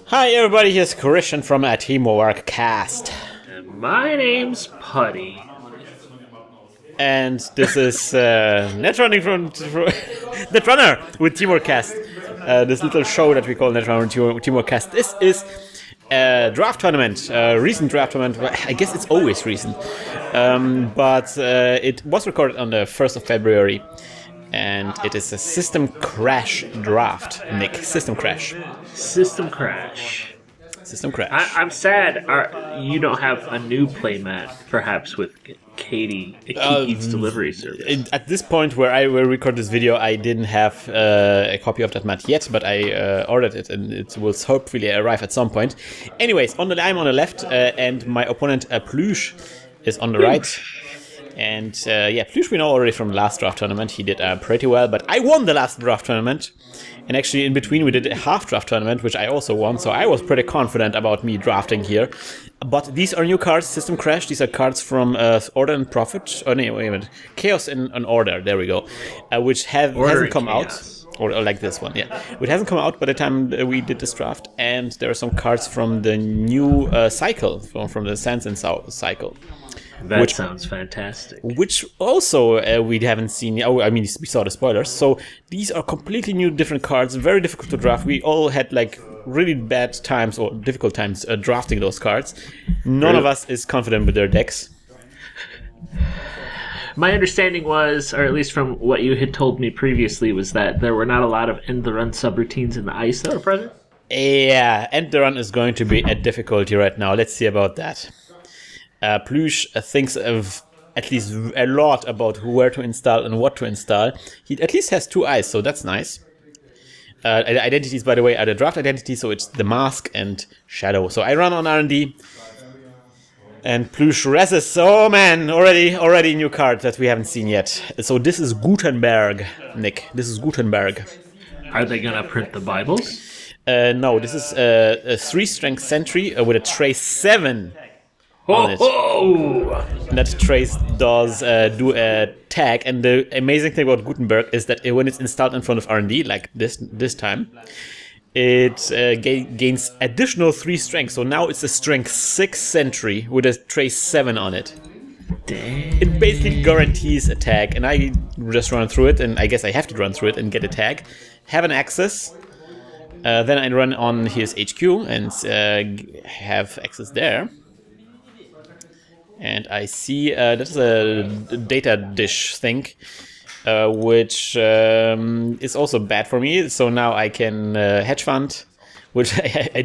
Hi everybody, here's Krystian from Teamworkcast. And my name's Putty. And this is Netrunner with Teamworkcast. This little show that we call Netrunner Teamworkcast. This is a draft tournament, a recent draft tournament. I guess it's always recent. But it was recorded on the 1st of February. And it is a System Crash Draft, Nick. System Crash. System Crash. System Crash. I'm sad you don't have a new playmat, perhaps with Kiki's delivery service. At this point where I will record this video, I didn't have a copy of that mat yet, but I ordered it and it will hopefully arrive at some point. Anyways, I'm on the left and my opponent Plüsch is on the right. And yeah, Plüsch we know already from the last draft tournament. He did pretty well, but I won the last draft tournament. And actually in between we did a half draft tournament, which I also won. So I was pretty confident about me drafting here. But these are new cards, System Crash. These are cards from Order and Profit. Oh no, wait a minute. Chaos in an Order, there we go. Which hasn't come out. Or like this one, yeah. It hasn't come out by the time we did this draft. And there are some cards from the new cycle, from the Sands and cycle. That sounds fantastic. Which also we haven't seen. Oh, I mean, we saw the spoilers. So these are completely new, different cards. Very difficult to draft. We all had like really bad times or difficult times drafting those cards. None of us is confident with their decks. My understanding was, or at least from what you had told me previously, was that there were not a lot of end-the-run subroutines in the ice that were present. Yeah, end-the-run is going to be a difficulty right now. Let's see about that. Plüsch thinks of at least a lot about where to install and what to install. He at least has 2 eyes, so that's nice. Identities, by the way, are the draft identities, so it's the mask and shadow. So I run on R&D, and Plüsch reses. Oh man, already new card that we haven't seen yet. So this is Gutenberg, Nick. This is Gutenberg. Are they gonna print the Bibles? No, this is a 3-strength sentry with a trace 7. That trace does do a tag, and the amazing thing about Gutenberg is that when it's installed in front of R&D, like this time, it gains additional 3 strength. So now it's a strength 6 sentry with a trace 7 on it. Damn. It basically guarantees a tag, and I just run through it, and I guess I have to run through it and get a tag. Have an access. Then I run on his HQ and have access there. And I see that's a data dish thing, which is also bad for me. So now I can hedge fund, which I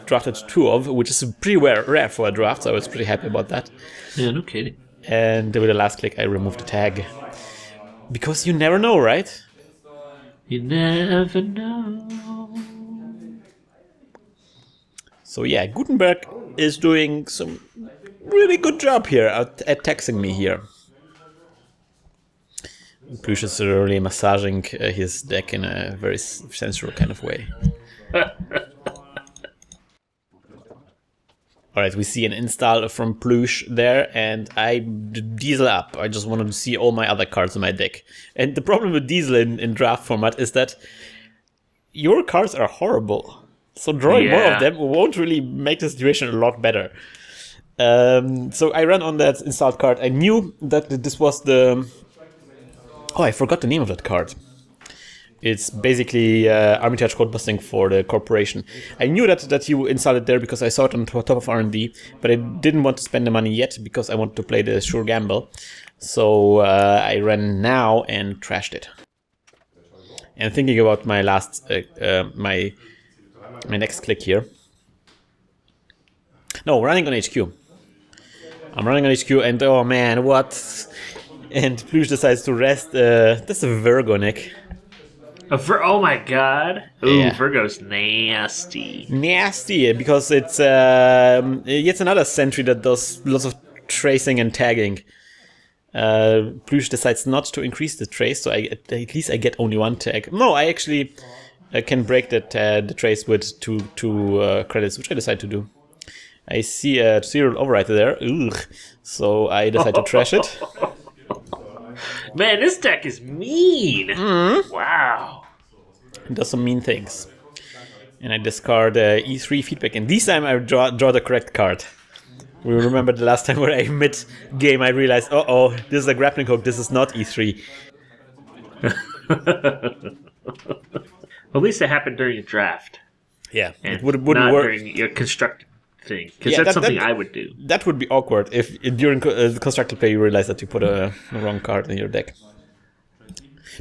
drafted 2 of, which is pretty rare for a draft. So I was pretty happy about that. Yeah, no kidding. And with the last click, I removed the tag, because you never know, right? You never know. So yeah, Gutenberg is doing some really good job here at taxing me here. Plüsch is really massaging his deck in a very sensual kind of way. Alright, we see an install from Plüsch there, and I diesel up. I just wanted to see all my other cards in my deck. And the problem with diesel in draft format is that your cards are horrible. So drawing more of them won't really make the situation a lot better. So I ran on that installed card. I knew that this was the... Oh, I forgot the name of that card. It's basically Armitage code busting for the corporation. I knew that you installed it there because I saw it on top of R&D, but I didn't want to spend the money yet because I wanted to play the sure gamble. So I ran now and trashed it. And thinking about my last... my next click here. No, running on HQ. I'm running on HQ, and oh man, what? And Plüsch decides to rest. That's a Virgo, Nick. Oh my god. Ooh, yeah. Virgo's nasty. Nasty, because it's yet another sentry that does lots of tracing and tagging. Plüsch decides not to increase the trace, so at least I get only 1 tag. No, I actually can break the trace with two credits, which I decide to do. I see a serial overwriter there. Ugh. So I decide to trash it. Man, this deck is mean. Mm-hmm. Wow. It does some mean things. And I discard E3 feedback. And this time I draw the correct card. We remember the last time where I mid-game I realized, uh-oh, this is a grappling hook, this is not E3. At least it happened during a draft. Yeah, and it wouldn't not work. during your constructed thing. Because that's something I would do. That would be awkward if during the constructed play you realize that you put a wrong card in your deck.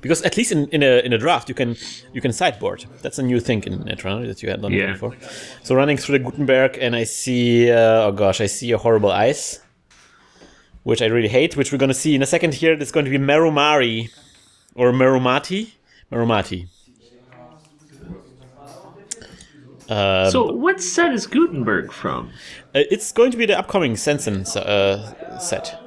Because at least in a draft you can sideboard. That's a new thing in Netrunner that you had done before. So running through the Gutenberg and I see I see a horrible ice, which I really hate. Which we're gonna see in a second here. It's going to be Merumari or Merumati. So what set is Gutenberg from? It's going to be the upcoming Sensen set.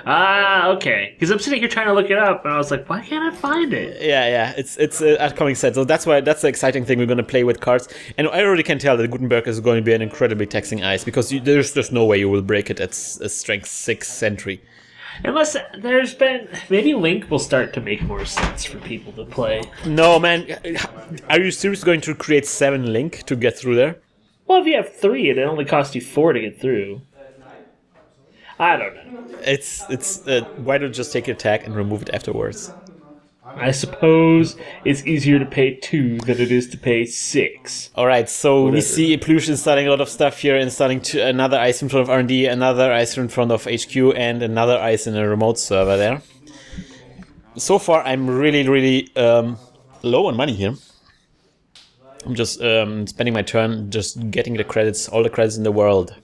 Ah, okay. Because I'm sitting here trying to look it up, and I was like, why can't I find it? Yeah. It's an upcoming set, so that's the exciting thing. We're going to play with cards, and I already can tell that Gutenberg is going to be an incredibly taxing ice because there's just no way you will break it at a strength 6 Sentry. Unless there's been... Maybe Link will start to make more sense for people to play. No, man. Are you seriously going to create 7 Link to get through there? Well, if you have 3, it only costs you 4 to get through. I don't know. It's why don't you just take your attack and remove it afterwards? I suppose it's easier to pay 2 than it is to pay 6. Alright, so we see Plüsch installing a lot of stuff here, installing another ice in front of R&D, another ice in front of HQ, and another ice in a remote server there. So far, I'm really low on money here. I'm just spending my turn just getting the credits, all the credits in the world.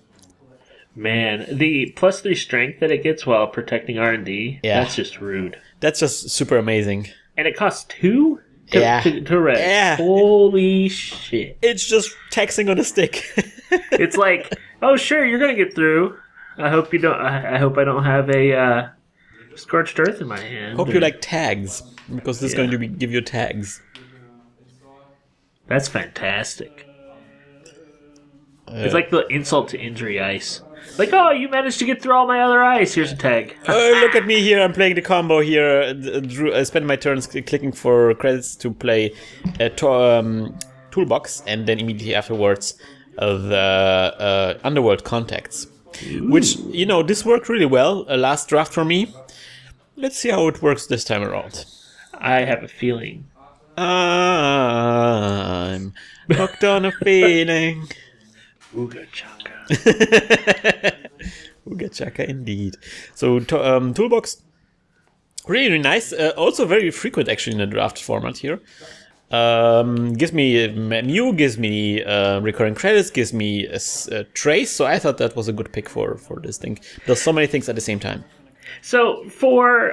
Man, the +3 strength that it gets while protecting R&D, that's just rude. That's just super amazing. And it costs 2 to red. Yeah. Holy shit. It's just taxing on a stick. It's like, oh sure, you're gonna get through. I hope you don't. I hope I don't have a scorched earth in my hand. Hope you like tags, because this is going to give you tags. That's fantastic. It's like the insult to injury ice. Like, oh, you managed to get through all my other ice. Here's a tag. Look at me here. I'm playing the combo here. I spend my turns clicking for credits to play a toolbox, and then immediately afterwards the Underworld Contacts. Ooh. Which, you know, this worked really well. Last draft for me. Let's see how it works this time around. I have a feeling. I'm hooked on a feeling. Ooga chaka. Ooga chaka indeed. So toolbox, really nice. Also very frequent actually in the draft format here. Gives me a menu, gives me recurring credits, gives me a trace. So I thought that was a good pick for this thing. Does so many things at the same time. So for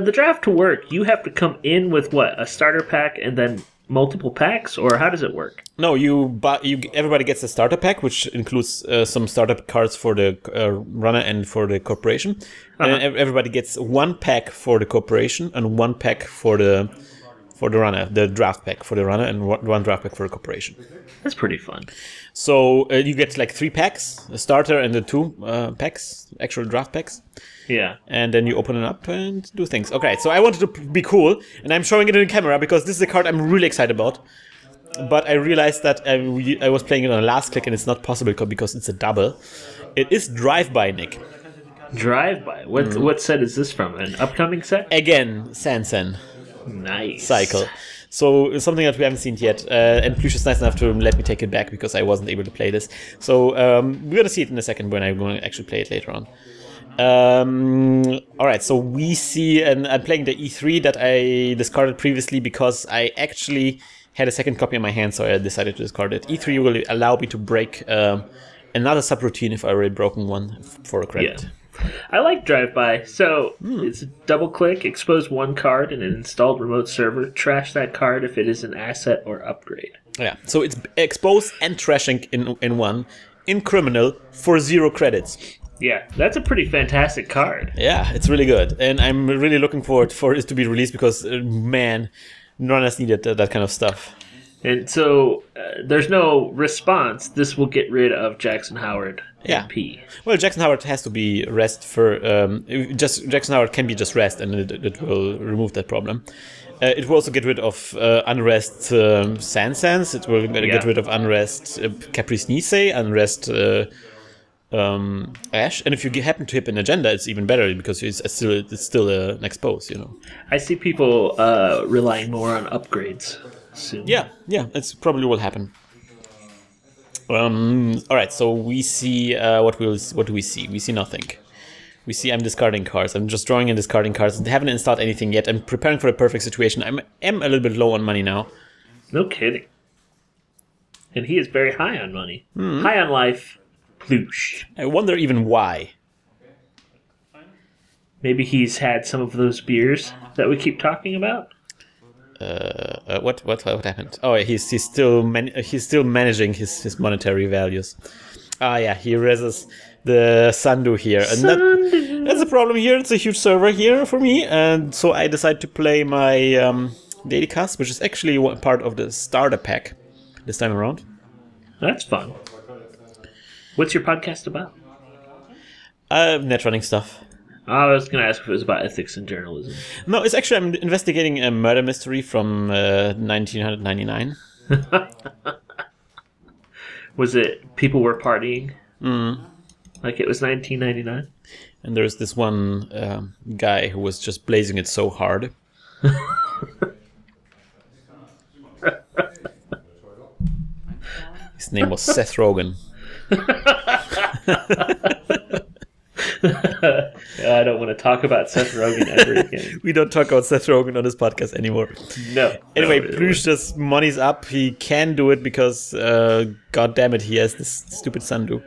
the draft to work, you have to come in with what, a starter pack and then multiple packs, or how does it work? No, everybody gets a starter pack, which includes some startup cards for the runner and for the corporation. And everybody gets 1 pack for the corporation and 1 pack for the runner, the draft pack for the runner, and 1 draft pack for the corporation. That's pretty fun. So you get like 3 packs, a starter and the 2 packs, actual draft packs. Yeah. And then you open it up and do things. Okay, so I wanted to be cool, and I'm showing it in the camera because this is a card I'm really excited about. But I realized that I was playing it on a last click and it's not possible because it's a double. It is Drive-By, Nick. Drive-By? What set is this from? An upcoming set? Again, Sansan. Nice. Cycle. So it's something that we haven't seen yet. And Plüsch is nice enough to let me take it back because I wasn't able to play this. So we're going to see it in a second when I'm going to actually play it later on. Alright, so we see, and I'm playing the E3 that I discarded previously because I actually had a second copy in my hand, so I decided to discard it. E3 will allow me to break another subroutine if I already broken one for a credit. Yeah. I like Drive-By. So it's a double click, expose 1 card in an installed remote server, trash that card if it is an asset or upgrade. Yeah, so it's expose and trashing in one, in criminal, for 0 credits. Yeah, that's a pretty fantastic card. Yeah, it's really good. And I'm really looking forward for it to be released because, man, runners needed that kind of stuff. And so there's no response. This will get rid of Jackson Howard Yeah. MP. Well, Jackson Howard has to be rest for just Jackson Howard can be just rest, and it will remove that problem. It will also get rid of unrest Sands. It will get rid of unrest Caprice Nice, unrest Ash. And if you happen to hit an agenda, it's even better because it's still an expose. I see people relying more on upgrades soon. Yeah, it's probably will happen. All right, so we see what do we see? We see nothing. We see I'm discarding cards. I'm just drawing and discarding cards. I haven't installed anything yet. I'm preparing for the perfect situation. I am a little bit low on money now. No kidding. And he is very high on money. High on life. Plüsch. I wonder even why. Maybe he's had some of those beers that we keep talking about. What happened? Oh, he's still managing his monetary values. Yeah, he reses the Sandu here, and that's a problem here. It's a huge server here for me, and so I decided to play my daily cast, which is actually part of the starter pack this time around. That's fun. What's your podcast about? Net running stuff. I was going to ask if it was about ethics and journalism. No, it's actually I'm investigating a murder mystery from 1999. Was it people were partying? Like it was 1999? And there's this one guy who was just blazing it so hard. His name was Seth Rogen. I don't want to talk about Seth Rogen ever again. We don't talk about Seth Rogen on this podcast anymore. No. Anyway, Plüsch just money's up. He can do it because, god damn it, he has this stupid Sandu.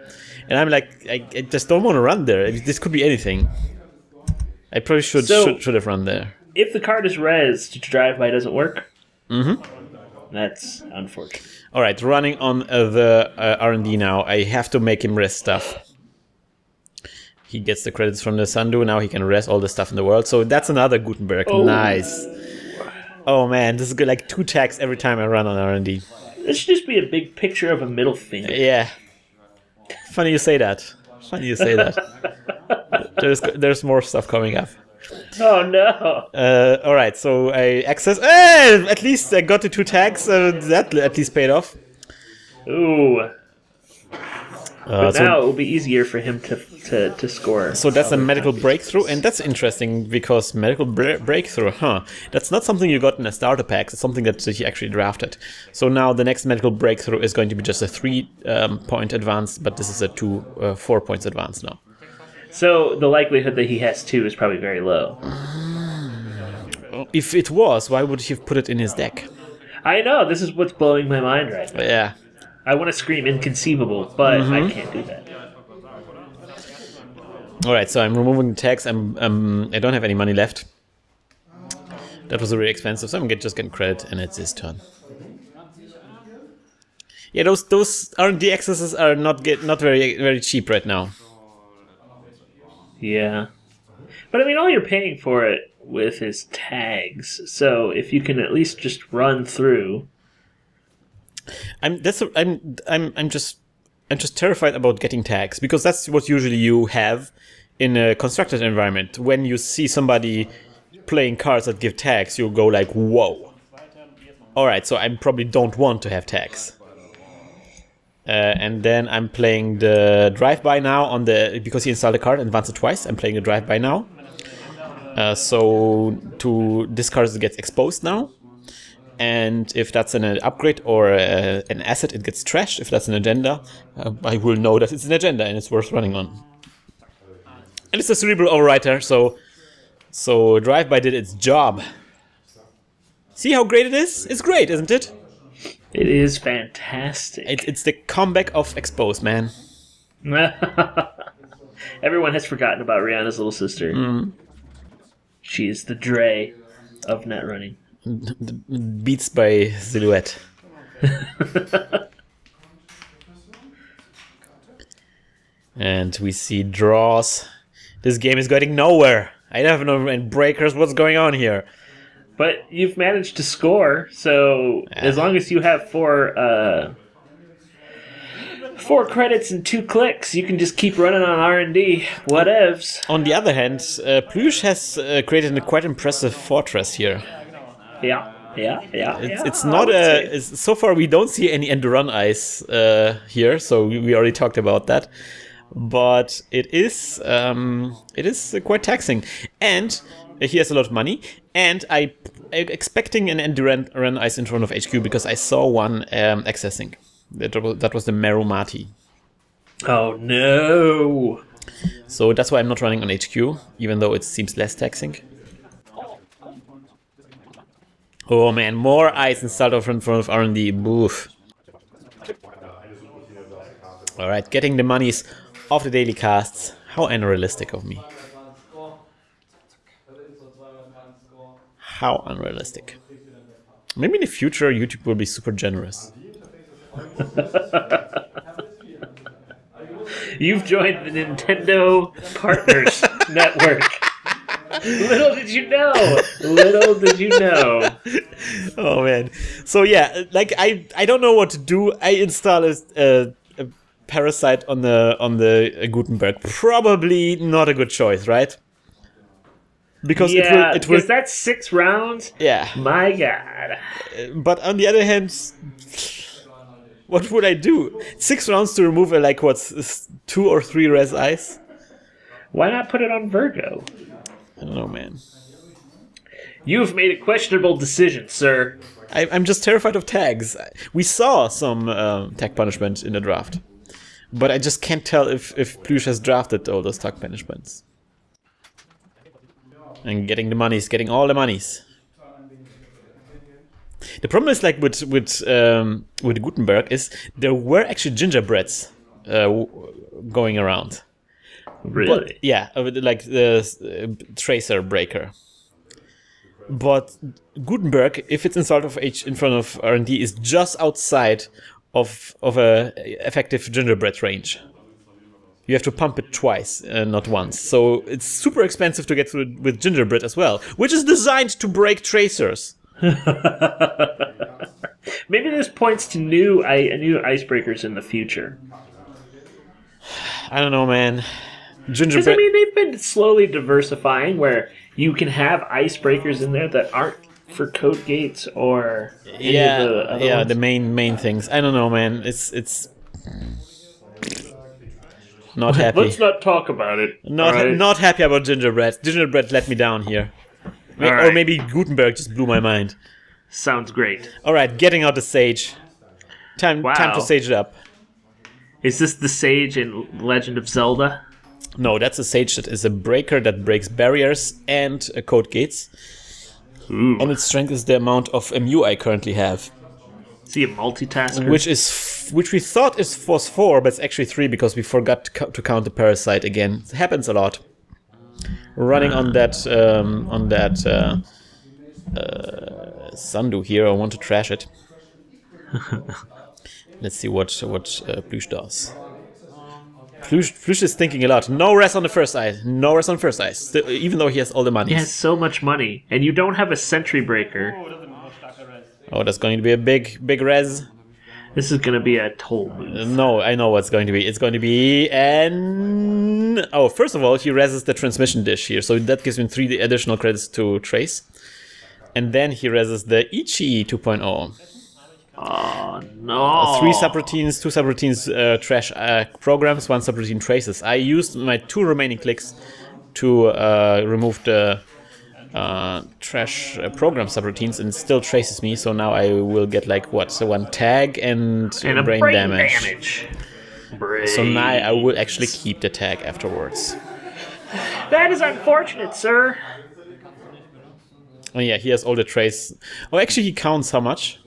And I'm like, I just don't want to run there. This could be anything. I probably should have run there. If the card is res, drive-by doesn't work. That's unfortunate. All right, running on the R&D now. I have to make him res stuff. He gets the credits from the Sandu. Now he can res all the stuff in the world. So that's another Gutenberg. Oh. Nice. Oh man, this is good. Like 2 tags every time I run on R&D. This should just be a big picture of a middle finger. Yeah. Funny you say that. There's more stuff coming up. Oh no! All right, so I access. At least I got the 2 tags. That at least paid off. Ooh. But now it will be easier for him to score. So that's a medical breakthrough, and that's interesting because medical breakthrough, that's not something you got in a starter pack. It's something that he actually drafted. So now the next medical breakthrough is going to be just a 3-point advance, but this is a 4 points advance now. So the likelihood that he has 2 is probably very low. If it was, why would he have put it in his deck? I know, this is what's blowing my mind right now. Yeah. I want to scream inconceivable, but I can't do that. All right, so I'm removing the tags. I don't have any money left. That was really expensive, so I'm just getting credit, and it's his turn. Yeah, those R&D accesses are not very cheap right now. Yeah, but I mean, all you're paying for it with is tags. So if you can at least just run through. I'm just terrified about getting tags because that's what usually you have in a constructed environment. When you see somebody playing cards that give tags, you'll go like, whoa. All right, so I probably don't want to have tags. And then I'm playing the drive-by now because he installed a card and advanced it twice. I'm playing the drive-by now. So this card gets exposed now. And if that's an upgrade or an asset, it gets trashed. If that's an agenda, I will know that it's an agenda and it's worth running on. And it's a cerebral overwriter, so drive-by did its job. See how great it is? It's great, isn't it? It is fantastic. It's the comeback of expose, man. Everyone has forgotten about Rihanna's little sister. She is the Dre of net running. Beats by Silhouette. And we see draws. This game is going nowhere. I have no breakers. What's going on here? But you've managed to score, so as long as you have 4 credits and 2 clicks, you can just keep running on R&D. Whatevs. On the other hand, Plüsch has created a quite impressive fortress here. Yeah. It's not so far we don't see any end run ice here, so we already talked about that. But it is quite taxing, and he has a lot of money. And I'm expecting an end run ice in front of HQ because I saw one accessing. That was the Merumati. Oh no! So that's why I'm not running on HQ, even though it seems less taxing. Oh man, more ice installed in front of R&D. Boof. Alright, getting the monies off the daily casts. How unrealistic of me. How unrealistic. Maybe in the future YouTube will be super generous. You've joined the Nintendo Partners Network. Little did you know. Little did you know. Oh man. So yeah, like I don't know what to do. I install a parasite on the Gutenberg. Probably not a good choice, right? Because it will. That's 6 rounds. Yeah. My God. But on the other hand, what would I do? 6 rounds to remove a 2 or 3 res ice? Why not put it on Virgo? I don't know, man. You've made a questionable decision, sir. I'm just terrified of tags. We saw some tag punishment in the draft, but I just can't tell if Plüsch has drafted all those tag punishments. And getting the monies, getting all the monies. The problem is with Gutenberg is there were actually gingerbreads going around. Really? But, yeah, like the tracer breaker. But Gutenberg, if it's installed in front of R&D, is just outside of a effective gingerbread range. You have to pump it twice, not once. So it's super expensive to get through with gingerbread as well, which is designed to break tracers. Maybe this points to new icebreakers in the future. I don't know, man. Because I mean, they've been slowly diversifying where you can have icebreakers in there that aren't for code gates or any of the other ones. The main things. I don't know, man. It's not happy. Let's not talk about it. Not happy about gingerbread. Gingerbread let me down here. Or maybe Gutenberg just blew my mind. Sounds great. All right, getting out the sage. Time to sage it up. Is this the sage in Legend of Zelda? No, that's a sage that is a breaker that breaks barriers and code gates. Ooh. And its strength is the amount of MU I currently have. Is he a multitasker? Which we thought was 4, but it's actually 3 because we forgot to count the parasite again. It happens a lot. Running on that Sandu here, I want to trash it. Let's see what Plüsch does. Plüsch is thinking a lot. No rest on the first ice. No rest on first ice. Still, even though he has all the money. He has so much money, and you don't have a sentry breaker. Oh, that's going to be a big res. This is going to be a toll move. No, I know what's going to be. It's going to be an... Oh, first of all, he reses the transmission dish here, so that gives him 3 additional credits to trace. And then he reses the Ichi 2.0. Oh, no. 3 subroutines, 2 subroutines trash programs, 1 subroutine traces. I used my 2 remaining clicks to remove the trash program subroutines, and it still traces me, so now I will get so 1 tag and brain damage. So now I will actually keep the tag afterwards. That is unfortunate, sir. Oh yeah, he has all the trace. Oh, actually he counts how much.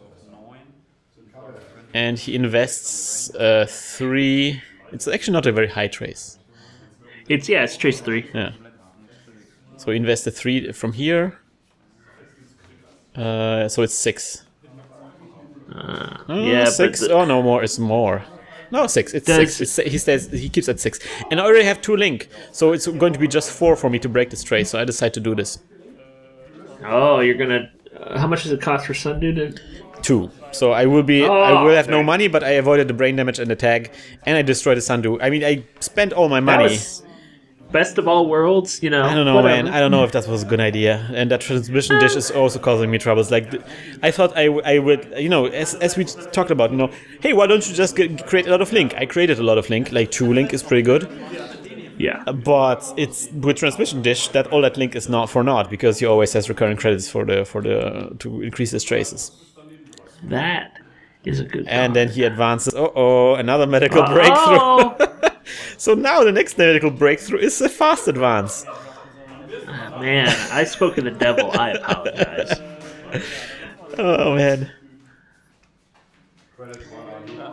And he invests 3. It's actually not a very high trace. It's trace 3. Yeah. So he invested 3 from here. So it's 6. Yeah, 6. Oh no, more. It's more. No, 6. It's 6. He keeps at 6. And I already have 2 link, so it's going to be just 4 for me to break this trace. So I decide to do this. Oh, you're gonna How much does it cost for Sundew to... 2. So I will have no money, but I avoided the brain damage and the tag, and I destroyed the Sundew. I mean, I spent all my money. Best of all worlds, you know. I don't know, man. I don't know if that was a good idea. And that transmission dish is also causing me troubles. Like, I thought I would, you know, as we talked about, you know, hey, why don't you just create a lot of link? I created a lot of link. Like, 2 link is pretty good. Yeah. But it's with transmission dish that all that link is not for naught, because he always has recurring credits to increase his traces. That is a good. And then he advances. Another medical breakthrough. So now the next medical breakthrough is a fast advance. Man, I spoke to the devil. I apologize. Oh man.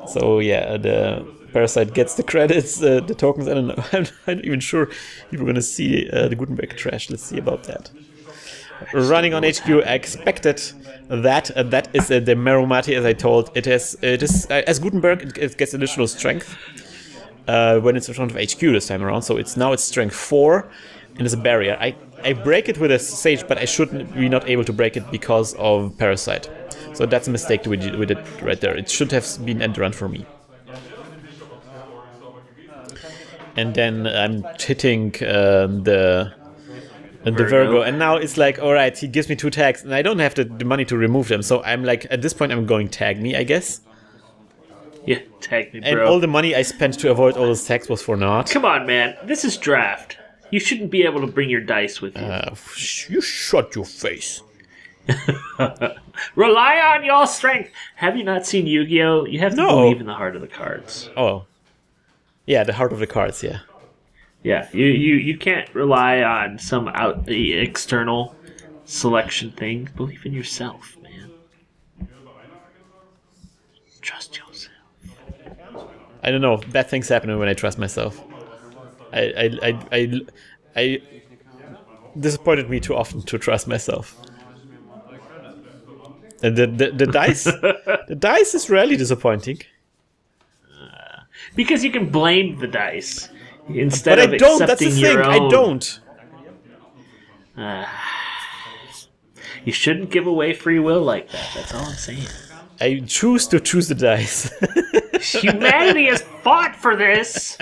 So yeah, the Parasite gets the credits, the tokens. I don't know. I'm not even sure if we're gonna see the Gutenberg trash. Let's see about that. Running on HQ, I expected that. That is the Meromati, as I told. It is as Gutenberg. It gets additional strength when it's in front of HQ this time around. So it's strength 4, and it's a barrier. I break it with a Sage, but I should be not able to break it because of Parasite. So that's a mistake we did right there. It should have been end run for me. And then I'm hitting the Virgo, and now it's like, all right, he gives me 2 tags, and I don't have the money to remove them. So I'm like, at this point, I'm going tag me, I guess. Yeah, tag me, bro. And all the money I spent to avoid all those tags was for naught. Come on, man. This is draft. You shouldn't be able to bring your dice with you. You shut your face. Rely on your strength. Have you not seen Yu-Gi-Oh? You have to believe in the heart of the cards. Oh. Yeah, the heart of the cards, yeah. Yeah, you can't rely on some external selection thing. Believe in yourself, man. Trust yourself. I don't know. Bad things happen when I trust myself. I disappointed me too often to trust myself. And the dice, the dice is rarely disappointing. Because you can blame the dice instead of accepting That's the thing. your own. I don't. You shouldn't give away free will like that. That's all I'm saying. I choose to choose the dice. Humanity has fought for this.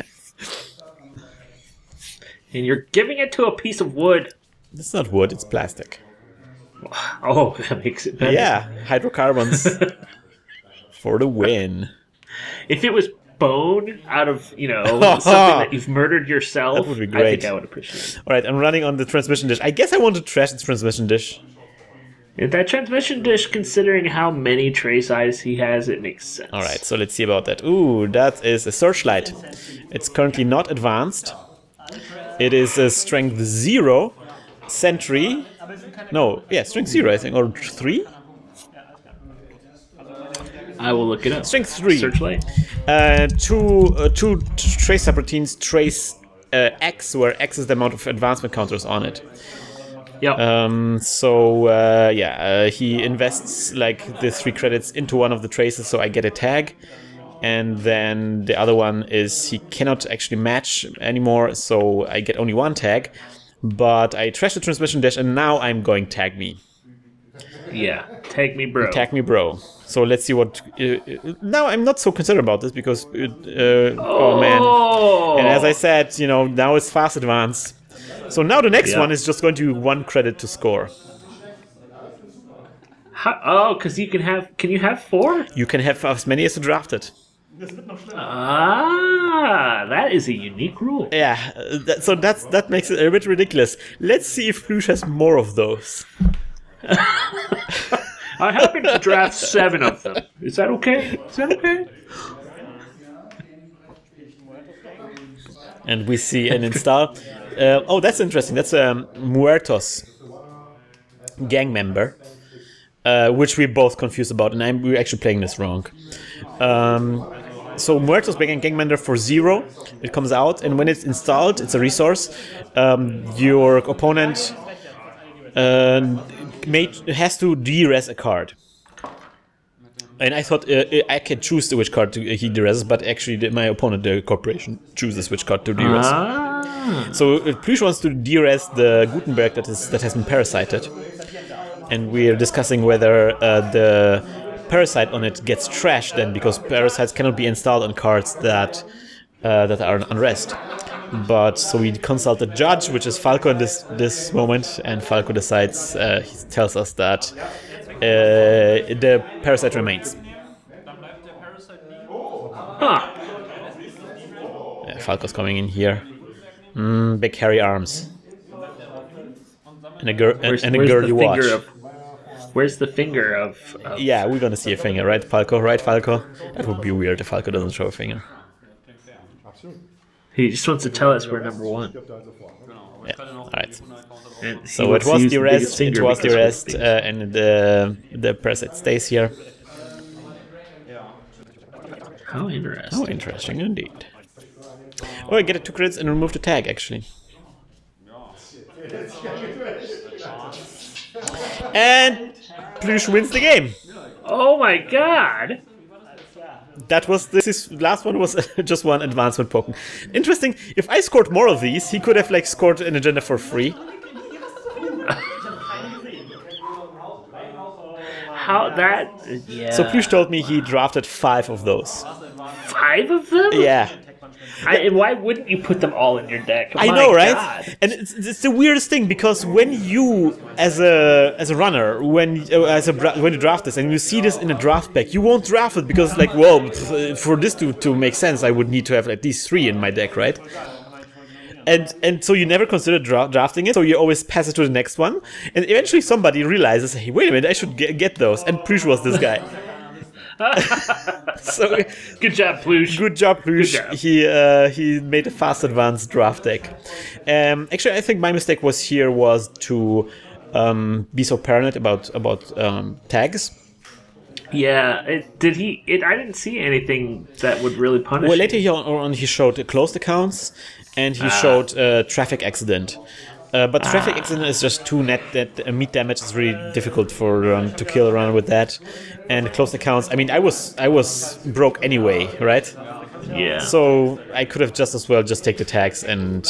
And you're giving it to a piece of wood. It's not wood, it's plastic. Oh, that makes it better. Yeah, hydrocarbons. For the win. If it was bone out of, something that you've murdered yourself, that would be great. I think I would appreciate it. Alright, I'm running on the transmission dish. I guess I want to trash the transmission dish. If that transmission dish, considering how many tray size he has, it makes sense. Alright, so let's see about that. Ooh, that is a Searchlight. It's currently not advanced. It is a strength 0, Sentry. No, yeah, strength 0, I think, or 3? I will look it up. Strength 3. Searchlight. Two trace subroutines trace X, where X is the amount of advancement counters on it. Yep. He invests like the 3 credits into one of the traces, so I get a tag. And then the other one is he cannot actually match anymore, so I get only 1 tag. But I trash the transmission dash, and now I'm going tag me. Yeah, tag me, bro. Tag me, bro. So let's see what... now I'm not so concerned about this, because... oh, man. And as I said, now it's fast advance. So now the next one is just going to be 1 credit to score. Because you can have... Can you have 4? You can have as many as you drafted. That is a unique rule. Yeah, so that makes it a bit ridiculous. Let's see if Plüsch has more of those. I happen to draft 7 of them. Is that okay? And we see an install. That's interesting. That's a Muertos gang member, which we both confused about, and we're actually playing this wrong. So Muertos being a gang member for 0, it comes out, and when it's installed, it's a resource. Your opponent has to de-res a card. And I thought I could choose which card he de-reses, but actually my opponent, the corporation, chooses which card to de-res. So if Plüsch wants to de-res the Gutenberg that has been parasited, and we are discussing whether the parasite on it gets trashed then, because parasites cannot be installed on cards that are on unrest. But so we consult the judge, which is Falco in this moment, and Falco decides, he tells us that the parasite remains. Huh. Yeah, Falco's coming in here. Big hairy arms. And a girly watch. Where's the finger of... Yeah, we're gonna see a finger, right, Falco? Right, Falco? That would be weird if Falco doesn't show a finger. He just wants to tell us we're number one. Yeah, alright. And So it was the rest, and the parasite stays here. How interesting. Oh, interesting indeed. Oh, I get it 2 crits and remove the tag, actually. And Plüsch wins the game. Oh my god! This last one was just one advancement token. Interesting, if I scored more of these, he could have like scored an agenda for free. How that... Yeah. So Plüsch told me he drafted 5 of those. 5 of them? Yeah. Why wouldn't you put them all in your deck? I know, right? God. And it's the weirdest thing, because when you, as a runner, when you draft this and you see this in a draft pack, you won't draft it because, like, well, for this to make sense, I would need to have at least 3 in my deck, right? And so you never consider drafting it, so you always pass it to the next one, and eventually somebody realizes, hey, wait a minute, I should get those, and Plüsch was this guy. So good job, Plüsch. Good job, Plüsch. He made a fast advanced draft deck. Actually, I think my mistake was to be so paranoid about tags. Yeah, I didn't see anything that would really punish. Well, later on he showed closed accounts, and he showed traffic accident. But traffic accident is just too net that meat damage is really difficult to kill around with that. And closed accounts, I mean, I was broke anyway, right? Yeah. So I could have just as well just take the tags and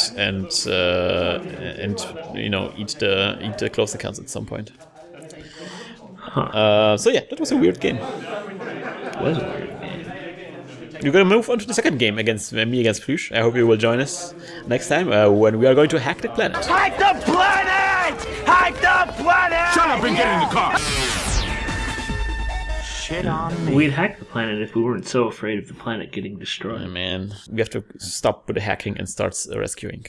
you know, eat the closed accounts at some point. So yeah, that was a weird game. It was a weird game. We're going to move on to the second game against Plüsch. I hope you will join us next time when we are going to hack the planet. Hack the planet! Hack the planet! Shut up and get in the car! Shit on me. We'd hack the planet if we weren't so afraid of the planet getting destroyed. Oh, man, we have to stop with the hacking and start rescuing.